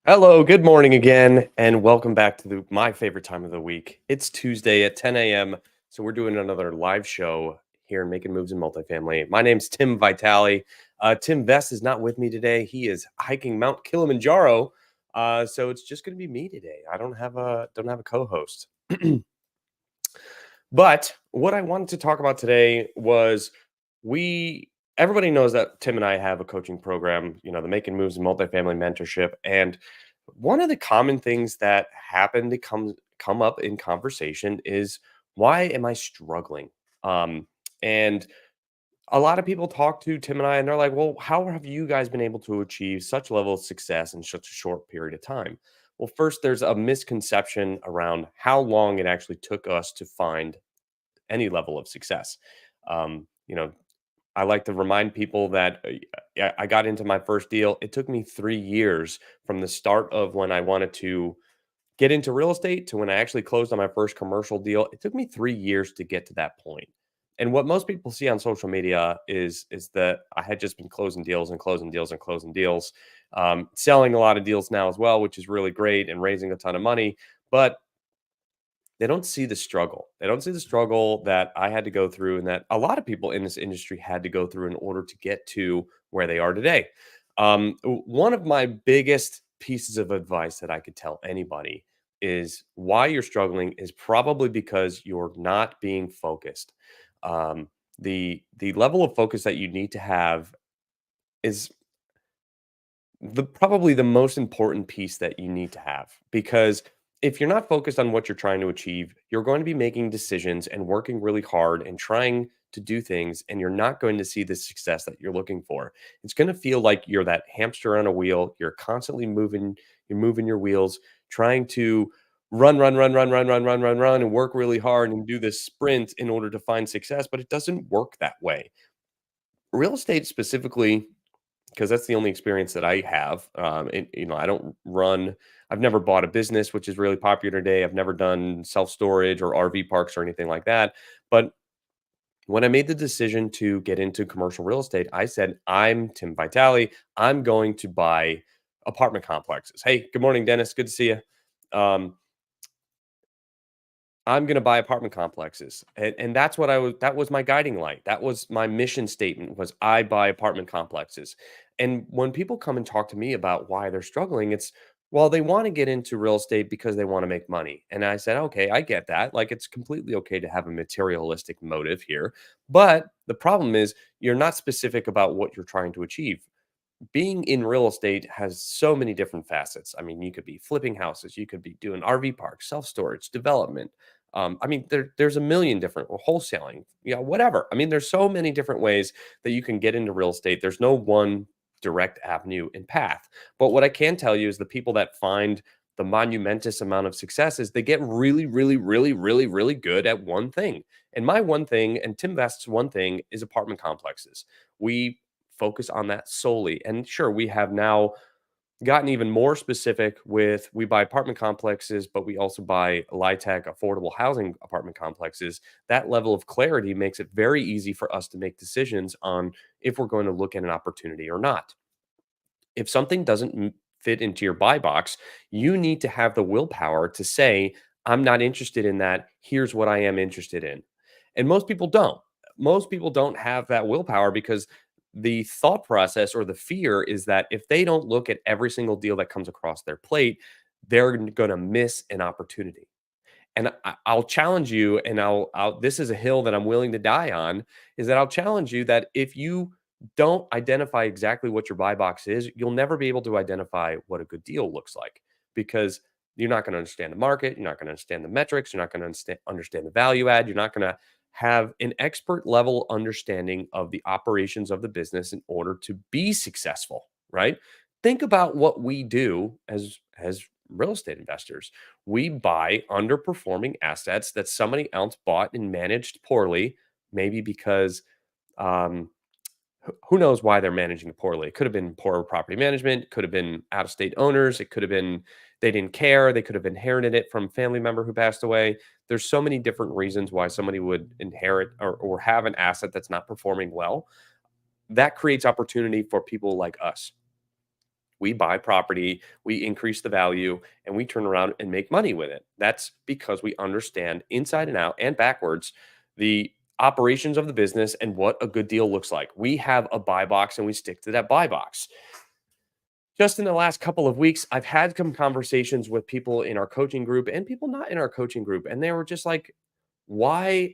Hello, good morning again, and welcome back to my favorite time of the week. It's Tuesday at 10 a.m., so we're doing another live show here in Making Moves in Multifamily. My name's Tim Vitale. Tim Vest is not with me today. He is hiking Mount Kilimanjaro, so it's just going to be me today. I don't have a co-host. But what I wanted to talk about today was we everybody knows that Tim and I have a coaching program, the Making Moves in Multifamily mentorship. And one of the common things that happen to come up in conversation is, why am I struggling? And a lot of people talk to Tim and I, and they're like, well, how have you guys been able to achieve such a level of success in such a short period of time? Well, first, there's a misconception around how long it actually took us to find any level of success. Um, you know, I like to remind people that I got into my first deal. It took me 3 years from the start of when I wanted to get into real estate to when I actually closed on my first commercial deal. It took me 3 years to get to that point. And what most people see on social media is that I had just been closing deals and closing deals and closing deals, selling a lot of deals now as well, which is really great, and raising a ton of money. But they don't see the struggle. They don't see the struggle that I had to go through, and that a lot of people in this industry had to go through in order to get to where they are today. One of my biggest pieces of advice that I could tell anybody is, why you're struggling is probably because you're not being focused. The level of focus that you need to have is probably the most important piece that you need to have, because if you're not focused on what you're trying to achieve, you're going to be making decisions and working really hard and trying to do things, and you're not going to see the success that you're looking for. It's going to feel like you're that hamster on a wheel. You're constantly moving, you're moving your wheels, trying to run and work really hard and do this sprint in order to find success, but it doesn't work that way. Real estate specifically, because that's the only experience that I have. I don't run. I've never bought a business, which is really popular today. I've never done self storage or RV parks or anything like that. But when I made the decision to get into commercial real estate, I said, I'm Tim Vitale. I'm going to buy apartment complexes. Hey, good morning, Dennis. Good to see you. I'm going to buy apartment complexes. And that's what that was my guiding light. That was my mission statement, was I buy apartment complexes. And when people come and talk to me about why they're struggling, it's, well, they want to get into real estate because they want to make money. And I said, okay, I get that. Like, it's completely okay to have a materialistic motive here. But the problem is, you're not specific about what you're trying to achieve. Being in real estate has so many different facets. I mean, you could be flipping houses, you could be doing RV parks, self storage, development. I mean, there's a million different, or wholesaling, whatever. I mean, there's so many different ways that you can get into real estate. There's no one direct avenue and path. But what I can tell you is, the people that find the monumentous amount of success is they get really, really, really, really, really good at one thing. And my one thing, and Tim Vest's one thing, is apartment complexes. We focus on that solely. And sure, we have now gotten even more specific with, we buy apartment complexes, but we also buy LIHTC affordable housing apartment complexes. That level of clarity makes it very easy for us to make decisions on if we're going to look at an opportunity or not. If something doesn't fit into your buy box, you need to have the willpower to say, I'm not interested in that. Here's what I am interested in. And most people don't. Most people don't have that willpower, because the thought process or the fear is that if they don't look at every single deal that comes across their plate, they're going to miss an opportunity. And I'll challenge you, and this is a hill that I'm willing to die on, is that I'll challenge you that if you don't identify exactly what your buy box is, you'll never be able to identify what a good deal looks like, because you're not going to understand the market. You're not going to understand the metrics. You're not going to understand the value add. You're not going to have an expert level understanding of the operations of the business in order to be successful, right? Think about what we do as real estate investors. We buy underperforming assets that somebody else bought and managed poorly, maybe because um, who knows why they're managing it poorly. It could have been poor property management, could have been out of state owners, it could have been they didn't care, they could have inherited it from a family member who passed away. There's so many different reasons why somebody would inherit or have an asset that's not performing well. That creates opportunity for people like us. We buy property, we increase the value, and we turn around and make money with it. That's because we understand inside and out and backwards the operations of the business and what a good deal looks like. We have a buy box and we stick to that buy box. Just in the last couple of weeks, I've had some conversations with people in our coaching group and people not in our coaching group. And they were just like, why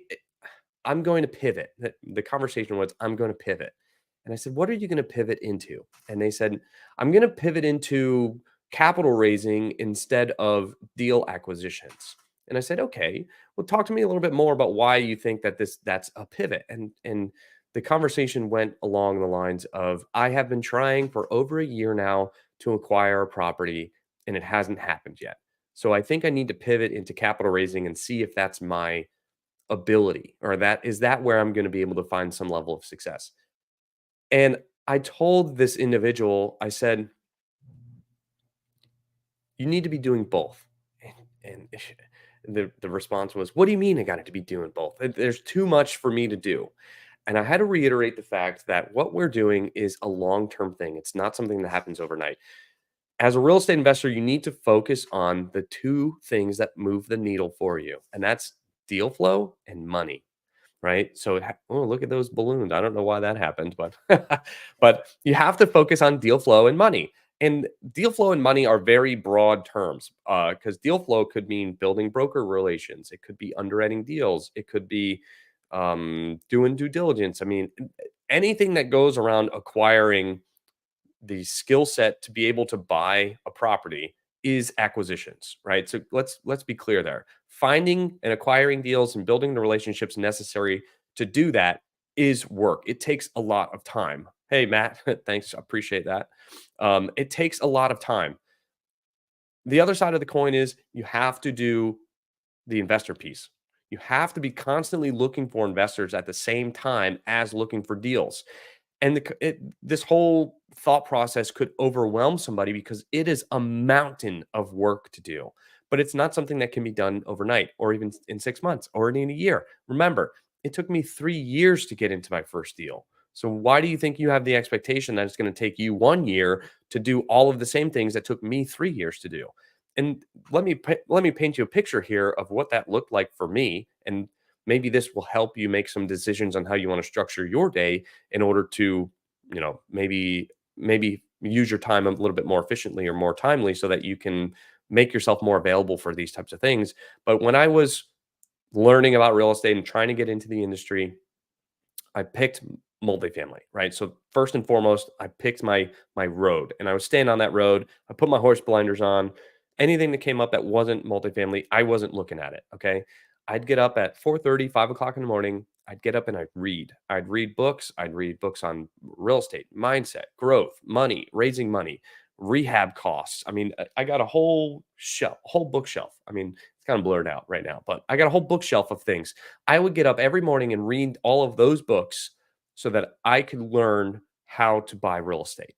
I'm going to pivot. The conversation was, I'm going to pivot. And I said, what are you going to pivot into? And they said, I'm going to pivot into capital raising instead of deal acquisitions. And I said, okay, well, talk to me a little bit more about why you think that that's a pivot. And the conversation went along the lines of, I have been trying for over a year now to acquire a property and it hasn't happened yet. So I think I need to pivot into capital raising and see if that's my ability, or that is that where I'm going to be able to find some level of success. And I told this individual, I said, you need to be doing both. And the response was, what do you mean I got to be doing both? There's too much for me to do. And I had to reiterate the fact that what we're doing is a long-term thing. It's not something that happens overnight. As a real estate investor, you need to focus on the two things that move the needle for you, and that's deal flow and money. Right? So, oh, look at those balloons. I don't know why that happened, but but you have to focus on deal flow and money. And deal flow and money are very broad terms because deal flow could mean building broker relations. It could be underwriting deals. It could be doing due diligence. I mean, anything that goes around acquiring the skill set to be able to buy a property is acquisitions, right? So let's be clear there. Finding and acquiring deals and building the relationships necessary to do that is work. It takes a lot of time. Hey, Matt, thanks. I appreciate that. It takes a lot of time. The other side of the coin is you have to do the investor piece. You have to be constantly looking for investors at the same time as looking for deals. And this whole thought process could overwhelm somebody because it is a mountain of work to do. But it's not something that can be done overnight or even in 6 months or in a year. Remember, it took me 3 years to get into my first deal. So why do you think you have the expectation that it's going to take you 1 year to do all of the same things that took me 3 years to do? And let me paint you a picture here of what that looked like for me, and maybe this will help you make some decisions on how you want to structure your day in order to, maybe use your time a little bit more efficiently or more timely so that you can make yourself more available for these types of things. But when I was learning about real estate and trying to get into the industry, I picked multifamily, right? So first and foremost, I picked my road, and I was staying on that road. I put my horse blinders on. Anything that came up that wasn't multifamily, I wasn't looking at it. Okay. I'd get up at 4:30, 5 o'clock in the morning. I'd get up and I'd read. I'd read books. I'd read books on real estate, mindset, growth, money, raising money, rehab costs. I mean, I got a whole bookshelf. I mean, it's kind of blurred out right now, but I got a whole bookshelf of things. I would get up every morning and read all of those books so that I could learn how to buy real estate.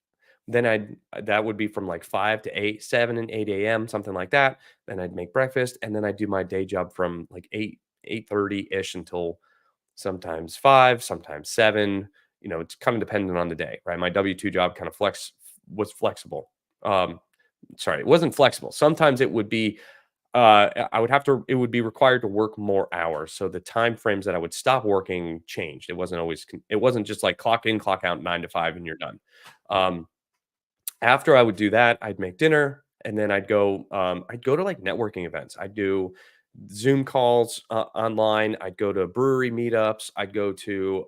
Then that would be from like 5 to 8, 7 and 8 a.m., something like that. Then I'd make breakfast and then I'd do my day job from like 8:30 ish until sometimes 5, sometimes 7. It's kind of dependent on the day, right? My W-2 job kind of was flexible. Um, sorry, it wasn't flexible. Sometimes it would be it would be required to work more hours. So the time frames that I would stop working changed. It wasn't just like clock in, clock out 9 to 5 and you're done. Um, After I would do that, I'd make dinner and then I'd go to like networking events. I'd do Zoom calls online. I'd go to brewery meetups. I'd go to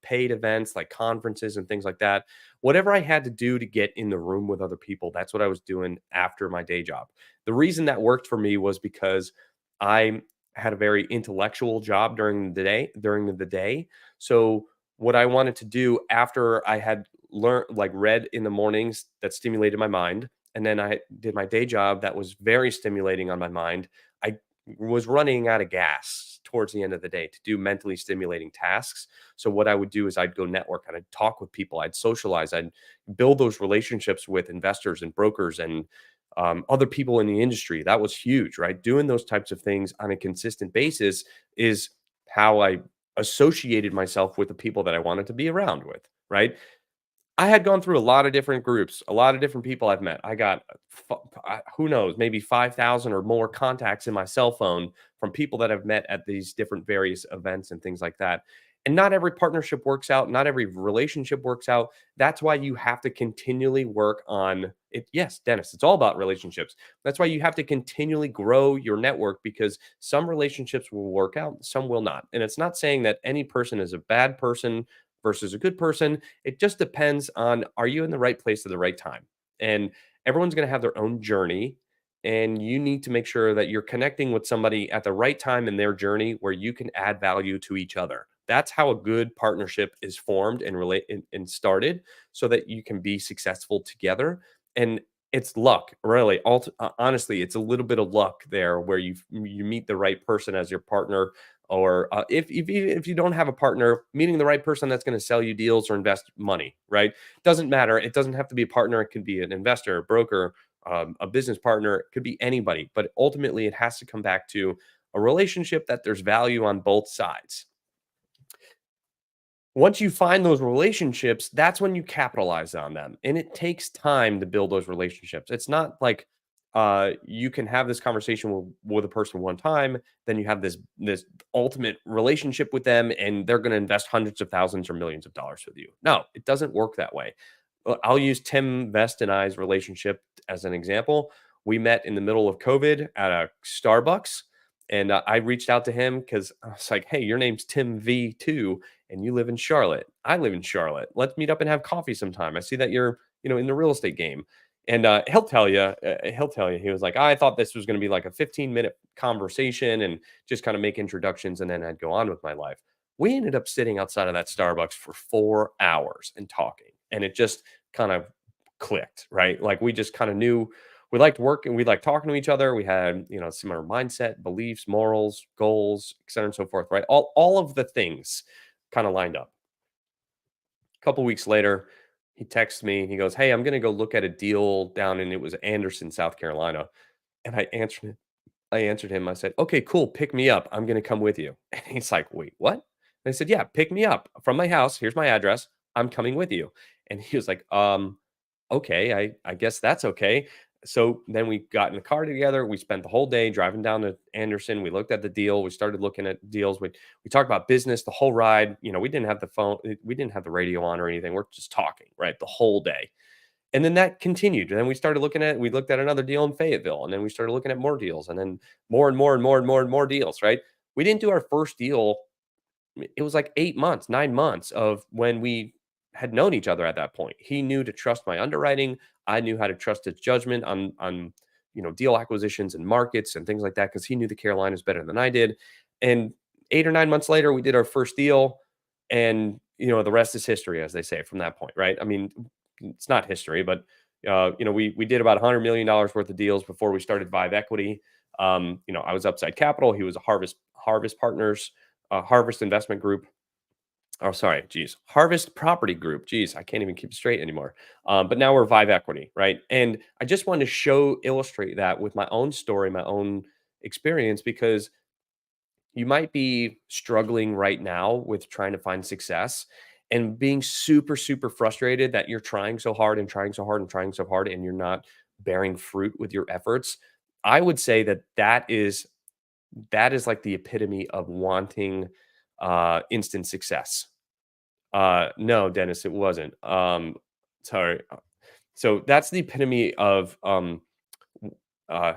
paid events like conferences and things like that. Whatever I had to do to get in the room with other people, that's what I was doing after my day job. The reason that worked for me was because I had a very intellectual job during the day. So what I wanted to do after I had read in the mornings that stimulated my mind, and then I did my day job that was very stimulating on my mind. I was running out of gas towards the end of the day to do mentally stimulating tasks. So what I would do is I'd go network and I'd talk with people, I'd socialize, I'd build those relationships with investors and brokers and other people in the industry. That was huge, right? Doing those types of things on a consistent basis is how I associated myself with the people that I wanted to be around with, right? I had gone through a lot of different groups, a lot of different people I've met. I got, who knows, maybe 5,000 or more contacts in my cell phone from people that I've met at these different various events and things like that. And not every partnership works out, not every relationship works out. That's why you have to continually work on it. Yes, Dennis, it's all about relationships. That's why you have to continually grow your network because some relationships will work out, some will not. And it's not saying that any person is a bad person versus a good person. It just depends on, are you in the right place at the right time? And everyone's going to have their own journey. And you need to make sure that you're connecting with somebody at the right time in their journey where you can add value to each other. That's how a good partnership is formed and relate and started so that you can be successful together. And it's luck, really. Honestly, it's a little bit of luck there where you meet the right person as your partner, or if you don't have a partner, meeting the right person that's going to sell you deals or invest money, right? Doesn't matter. It doesn't have to be a partner. It could be an investor, a broker, a business partner. It could be anybody. But ultimately, it has to come back to a relationship that there's value on both sides. Once you find those relationships, that's when you capitalize on them. And it takes time to build those relationships. It's not like you can have this conversation with a person one time, then you have this ultimate relationship with them, and they're going to invest hundreds of thousands or millions of dollars with you. No, it doesn't work that way. I'll use Tim Vest and I's relationship as an example. We met in the middle of COVID at a Starbucks, and I reached out to him because I was like, "Hey, your name's Tim V too, and you live in Charlotte. I live in Charlotte. Let's meet up and have coffee sometime. I see that you're, in the real estate game." And he'll tell you, he was like, "I thought this was going to be like a 15-minute conversation and just kind of make introductions, and then I'd go on with my life." We ended up sitting outside of that Starbucks for 4 hours and talking, and it just kind of clicked, right? Like we just kind of knew we liked working, we liked talking to each other. We had, similar mindset, beliefs, morals, goals, et cetera, and so forth, right? All of the things kind of lined up. A couple weeks later, he texts me. He goes, "Hey, I'm going to go look at a deal down in, it was Anderson, South Carolina." And I answered him. I said, "Okay, cool. Pick me up. I'm going to come with you." And he's like, "Wait, what?" And I said, "Yeah, pick me up from my house. Here's my address. I'm coming with you." And he was like, okay, I guess that's okay." So then we got in the car together. We spent the whole day driving down to Anderson. We looked at the deal. We started looking at deals. We talked about business the whole ride. We didn't have the phone, we didn't have the radio on or anything. We're just talking, right? The whole day. And then that continued. And then we looked at another deal in Fayetteville. And then we started looking at more deals, and then more and more and more and more and more deals, right? We didn't do our first deal. It was like 8 months, 9 months of when we had known each other at that point. He knew to trust my underwriting. I knew how to trust his judgment on deal acquisitions and markets and things like that because he knew the Carolinas better than I did. And 8 or 9 months later, we did our first deal, and the rest is history, as they say, from that point, right? I mean, it's not history, but we did about $100 million worth of deals before we started Vive Equity. I was Upside Capital. He was a Harvest Partners, Harvest Investment Group. Oh, sorry, geez, Harvest Property Group. Geez, I can't even keep it straight anymore. But now we're Vive Equity, right? And I just wanted to illustrate that with my own story, my own experience, because you might be struggling right now with trying to find success and being super, super frustrated that you're trying so hard and trying so hard and trying so hard and you're not bearing fruit with your efforts. I would say that is like the epitome of wanting instant success. No, Dennis, it wasn't. Sorry. So that's the epitome of uh,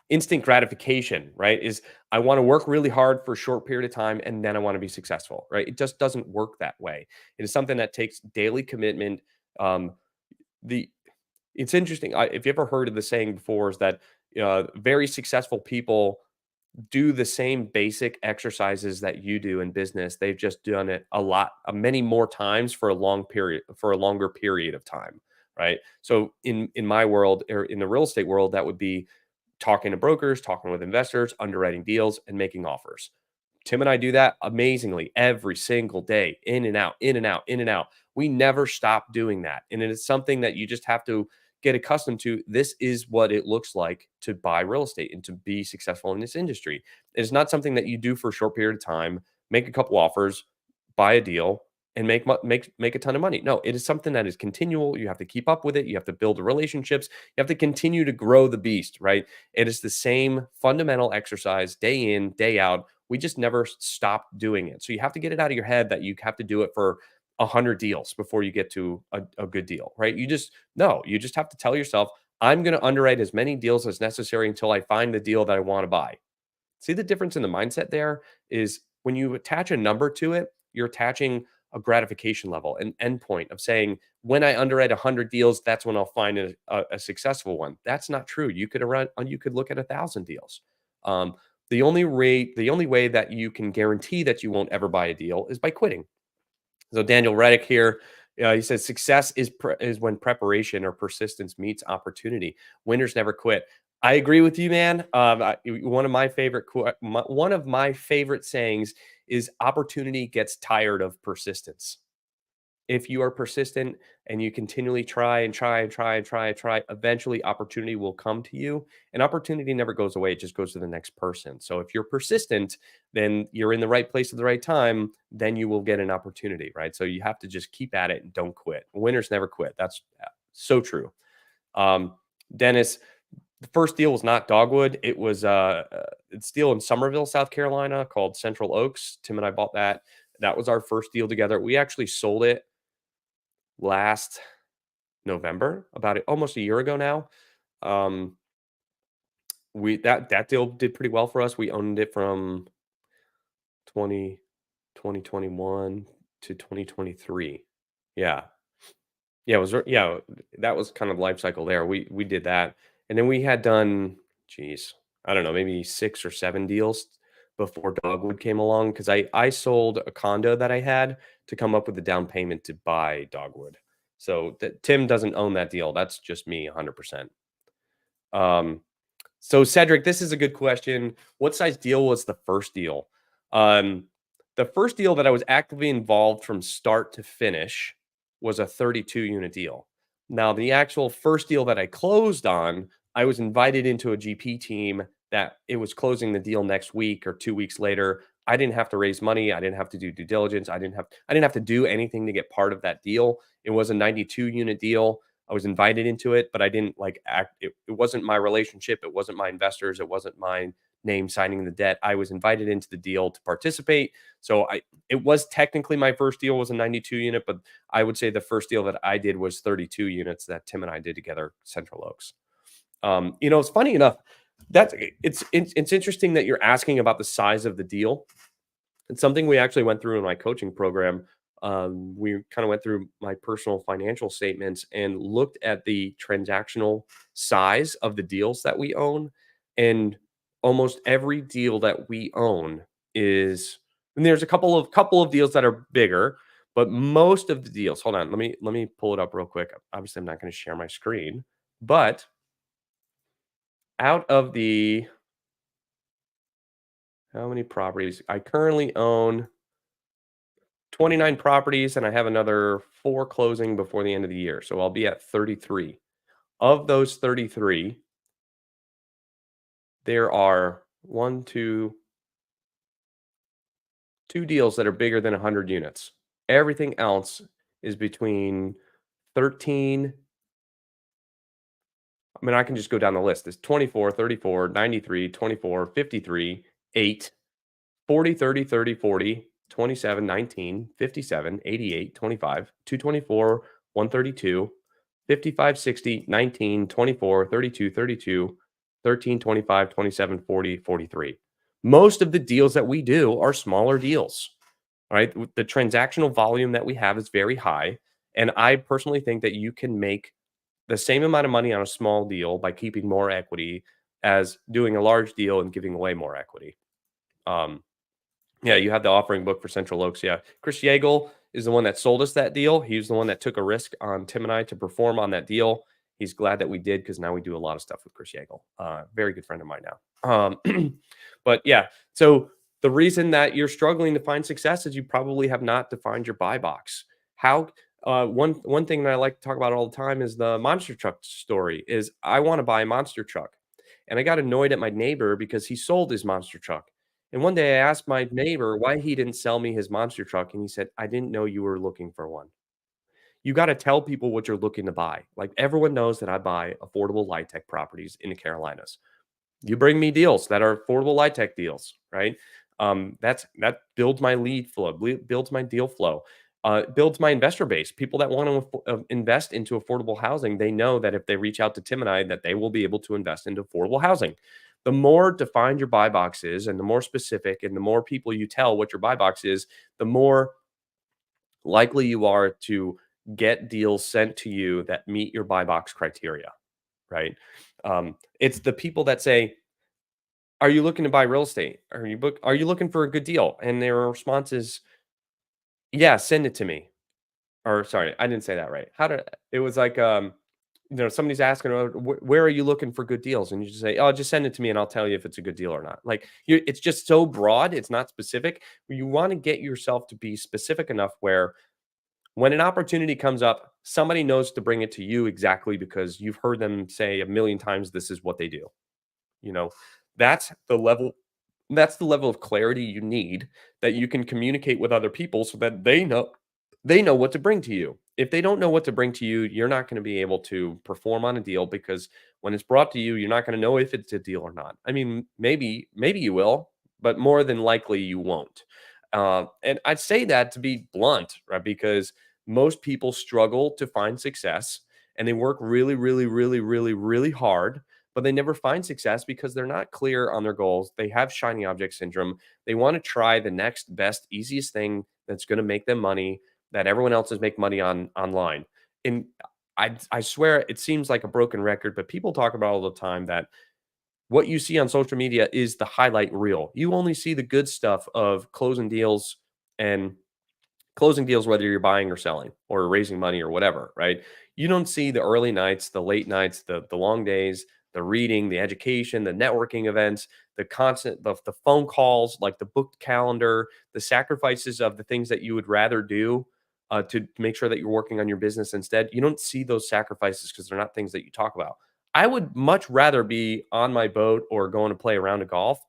instant gratification, right? Is I want to work really hard for a short period of time and then I want to be successful, right? It just doesn't work that way. It is something that takes daily commitment. Um, the It's interesting. If you ever heard of the saying before, is that very successful people do the same basic exercises that you do in business. They've just done it a lot, many more times for a longer period of time, right? So in my world, or in the real estate world, that would be talking to brokers, talking with investors, underwriting deals, and making offers. Tim and I do that amazingly every single day, in and out, in and out, in and out. We never stop doing that. And it is something that you just have to get accustomed to. This is what it looks like to buy real estate and to be successful in this industry. It's not something that you do for a short period of time, make a couple offers, buy a deal, and make a ton of money. No, it is something that is continual. You have to keep up with it. You have to build the relationships. You have to continue to grow the beast, right? It is the same fundamental exercise day in, day out. We just never stop doing it. So you have to get it out of your head that you have to do it for 100 deals before you get to a good deal, right? You just no, you just have to tell yourself, I'm going to underwrite as many deals as necessary until I find the deal that I want to buy. See the difference in the mindset there is when you attach a number to it, you're attaching a gratification level, an endpoint of saying, when I underwrite 100 deals, that's when I'll find a successful one. That's not true. You could look at 1,000 deals. Um, the only way that you can guarantee that you won't ever buy a deal is by quitting. So Daniel Reddick here, he says success is when preparation or persistence meets opportunity. Winners never quit. I agree with you, man. One of my one of my favorite sayings is opportunity gets tired of persistence. If you are persistent and you continually try and try and try and try and try, eventually opportunity will come to you. And opportunity never goes away, it just goes to the next person. So if you're persistent, then you're in the right place at the right time, then you will get an opportunity, right? So you have to just keep at it and don't quit. Winners never quit. That's so true. Um, Dennis, the first deal was not Dogwood. It was it's deal in Somerville, South Carolina called Central Oaks. Tim and I bought that. That was our first deal together. We actually sold it last November, about almost a year ago now. Um, we that deal did pretty well for us. We owned it from 20 2021 to 2023. Yeah. Yeah, it was yeah, that was kind of life cycle there. We did that. And then we had done, geez, I don't know, maybe 6 or 7 deals before Dogwood came along because I sold a condo that I had to come up with the down payment to buy Dogwood. So Tim doesn't own that deal. That's just me 100%. Um, so Cedric, this is a good question. What size deal was the first deal? Um, the first deal that I was actively involved from start to finish was a 32 unit deal. Now, the actual first deal that I closed on, I was invited into a GP team that it was closing the deal next week or 2 weeks later. I didn't have to raise money. I didn't have to do due diligence. I didn't have to do anything to get part of that deal. It was a 92 unit deal. I was invited into it, but I didn't like act. It wasn't my relationship. It wasn't my investors. It wasn't my name signing the debt. I was invited into the deal to participate. So it was technically my first deal was a 92 unit, but I would say the first deal that I did was 32 units that Tim and I did together, Central Oaks. It's funny enough that it's interesting that you're asking about the size of the deal. It's something we actually went through in my coaching program. We kind of went through my personal financial statements and looked at the transactional size of the deals that we own. And almost every deal that we own is, and there's a couple of deals that are bigger, but most of the deals, hold on, let me pull it up real quick. Obviously, I'm not going to share my screen, but out of the how many properties I currently own 29 properties, and I have another 4 closing before the end of the year, so I'll be at 33. Of those 33, there are 1, 2 deals that are bigger than 100 units. Everything else is between 13, I mean, I can just go down the list. It's 24, 34, 93, 24, 53, 8, 40, 30, 30, 40, 27, 19, 57, 88, 25, 224, 132, 55, 60, 19, 24, 32, 32, 13, 25, 27, 40, 43. Most of the deals that we do are smaller deals, right? The transactional volume that we have is very high. And I personally think that you can make the same amount of money on a small deal by keeping more equity as doing a large deal and giving away more equity. Um, yeah, you have the offering book for Central Oaks. Yeah. Chris Yeagle is the one that sold us that deal. He was the one that took a risk on Tim and I to perform on that deal. He's glad that we did because now we do a lot of stuff with Chris Yeagle. Very good friend of mine now. But yeah, so the reason that you're struggling to find success is you probably have not defined your buy box. How one thing that I like to talk about all the time is the monster truck story. Is I want to buy a monster truck, and I got annoyed at my neighbor because he sold his monster truck. And one day I asked my neighbor why he didn't sell me his monster truck, and he said, "I didn't know you were looking for one." You gotta tell people what you're looking to buy. Like, everyone knows that I buy affordable light tech properties in the Carolinas. You bring me deals that are affordable light tech deals, right? That builds my lead flow, builds my deal flow, builds my investor base. People that want to invest into affordable housing, they know that if they reach out to Tim and I, that they will be able to invest into affordable housing. The more defined your buy box is, and the more specific, and the more people you tell what your buy box is, the more likely you are to get deals sent to you that meet your buy box criteria, right? It's the people that say, "Are you looking to buy real estate? Are you looking for a good deal?" And their response is, "Yeah, send it to me." Or sorry, I didn't say that right. How did it was like, somebody's asking, Where are you looking for good deals?" And you just say, "Oh, just send it to me and I'll tell you if it's a good deal or not." Like, it's just so broad, it's not specific. You want to get yourself to be specific enough where when an opportunity comes up, somebody knows to bring it to you exactly because you've heard them say a million times, this is what they do. You know, that's the level that's the level of clarity you need, that you can communicate with other people so that they know what to bring to you. If they don't know what to bring to you, you're not going to be able to perform on a deal, because when it's brought to you, you're not going to know if it's a deal or not. I mean, maybe you will, but more than likely you won't. And I'd say that to be blunt, right? Because most people struggle to find success, and they work really, really, really, really, really hard, but they never find success because they're not clear on their goals. They have shiny object syndrome. They want to try the next best, easiest thing that's going to make them money, that everyone else is make money on online. And I swear it seems like a broken record, but people talk about all the time that what you see on social media is the highlight reel. You only see the good stuff of and closing deals, whether you're buying or selling or raising money or whatever, right? You don't see the early nights, the late nights, the long days, the reading, the education, the networking events, the constant, the phone calls, like the booked calendar, the sacrifices of the things that you would rather do to make sure that you're working on your business instead. You don't see those sacrifices because they're not things that you talk about. I would much rather be on my boat or going to play a round of golf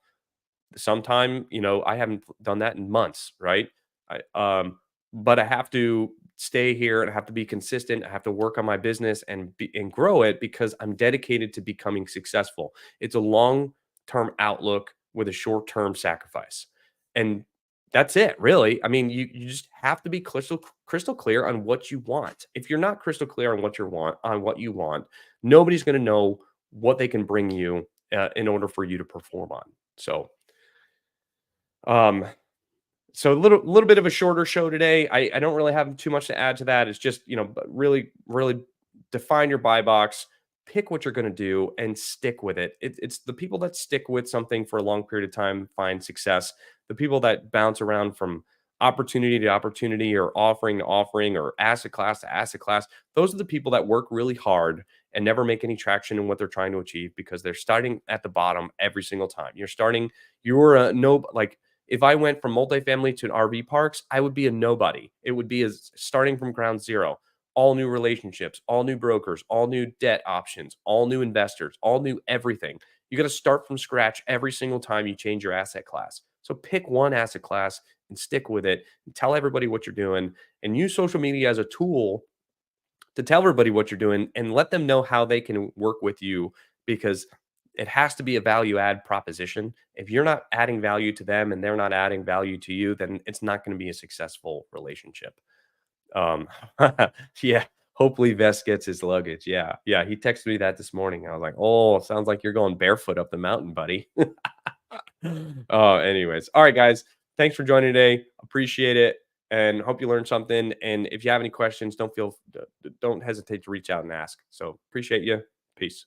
sometime. I haven't done that in months, right? I But I have to stay here and I have to be consistent. I have to work on my business and grow it because I'm dedicated to becoming successful. It's a long-term outlook with a short-term sacrifice. And that's it, really. I mean, you just have to be crystal clear on what you want. If you're not crystal clear on what you want, nobody's going to know what they can bring you in order for you to perform on. Um, so a little bit of a shorter show today. I don't really have too much to add to that. It's just, really, really define your buy box, pick what you're going to do, and stick with it. It's the people that stick with something for a long period of time find success. The people that bounce around from opportunity to opportunity, or offering to offering, or asset class to asset class, those are the people that work really hard and never make any traction in what they're trying to achieve, because they're starting at the bottom every single time. You're a no, like, if I went from multifamily to RV parks, I would be a nobody. It would be as starting from ground zero. All new relationships, all new brokers, all new debt options, all new investors, all new everything. You got to start from scratch every single time you change your asset class. So pick one asset class and stick with it. And tell everybody what you're doing, and use social media as a tool to tell everybody what you're doing and let them know how they can work with you, because it has to be a value add proposition. If you're not adding value to them and they're not adding value to you, then it's not going to be a successful relationship. Um, yeah. Hopefully Vest gets his luggage. Yeah. Yeah. He texted me that this morning. I was like, oh, sounds like you're going barefoot up the mountain, buddy. Anyways. All right, guys. Thanks for joining today. Appreciate it. And hope you learned something. And if you have any questions, don't hesitate to reach out and ask. So appreciate you. Peace.